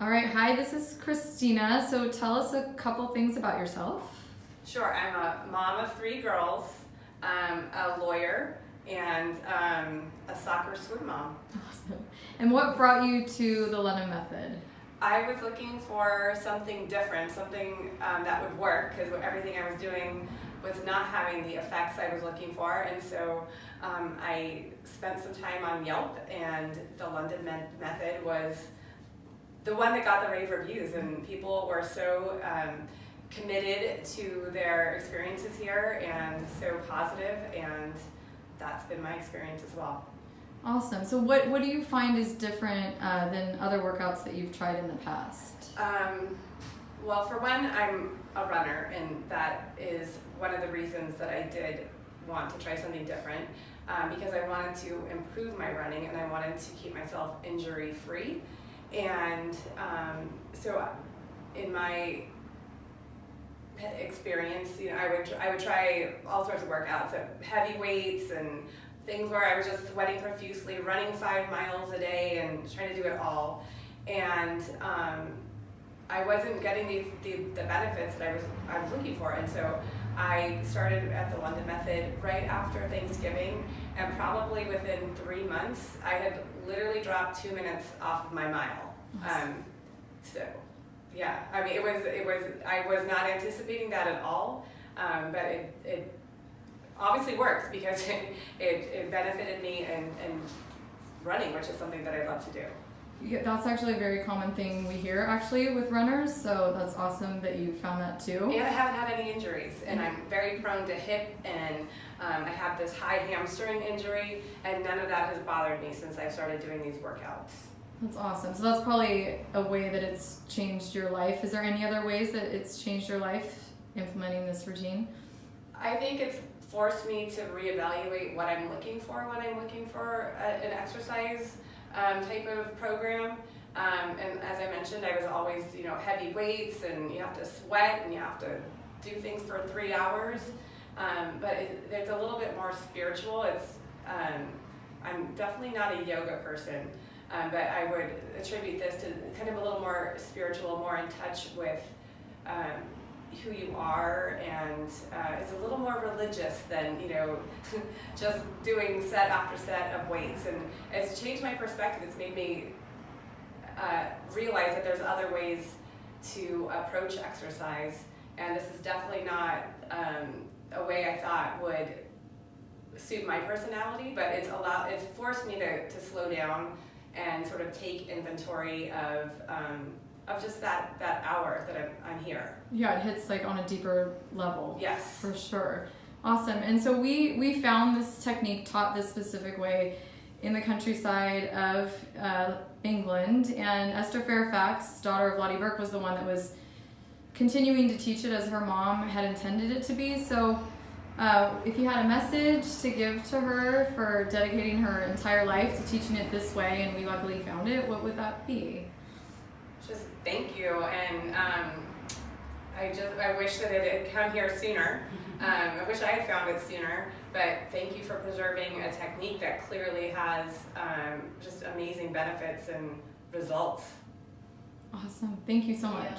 All right, hi, this is Christina. So tell us a couple things about yourself. Sure, I'm a mom of 3 girls, a lawyer, and a soccer swim mom. Awesome. And what brought you to the London Method? I was looking for something different, something that would work, because everything I was doing was not having the effects I was looking for, and so I spent some time on Yelp, and the London Method was the one that got the rave reviews, and people were so committed to their experiences here and so positive, and that's been my experience as well. Awesome. So what do you find is different than other workouts that you've tried in the past? Well, for one, I'm a runner, and that is one of the reasons that I did want to try something different, because I wanted to improve my running and I wanted to keep myself injury-free. And so in my experience, I would try all sorts of workouts, so heavy weights and things where I was just sweating profusely, running 5 miles a day and trying to do it all. And I wasn't getting the benefits that I was looking for. And so I started at the London Method right after Thanksgiving, and probably within 3 months, I had literally dropped 2 minutes off of my mile. So yeah, I mean, I was not anticipating that at all, but it obviously works because it benefited me in running, which is something that I love to do. Yeah, that's actually a very common thing we hear actually with runners, so that's awesome that you found that too. And I haven't had any injuries, and I'm very prone to hip, and I have this high hamstring injury, and none of that has bothered me since I started doing these workouts. That's awesome. So that's probably a way that it's changed your life. Is there any other ways that it's changed your life, implementing this routine? I think it's forced me to reevaluate what I'm looking for when I'm looking for an exercise type of program. And as I mentioned, I was always, heavy weights, and you have to sweat and you have to do things for 3 hours. But it's a little bit more spiritual. I'm definitely not a yoga person, but I would attribute this to kind of a little more spiritual, more in touch with who you are, and it's a little more religious than just doing set after set of weights. And it's changed my perspective. It's made me realize that there's other ways to approach exercise, and this is definitely not a way I thought would suit my personality, but it's forced me to slow down and sort of take inventory of just that hour that I'm here. Yeah, it hits like on a deeper level. Yes. For sure. Awesome. And so we found this technique taught this specific way in the countryside of England, and Esther Fairfax, daughter of Lottie Burke, was the one that was continuing to teach it as her mom had intended it to be. So if you had a message to give to her for dedicating her entire life to teaching it this way, and we luckily found it, what would that be? Just thank you, and I wish that it had come here sooner. I wish I had found it sooner, but thank you for preserving a technique that clearly has just amazing benefits and results. Awesome. Thank you so much.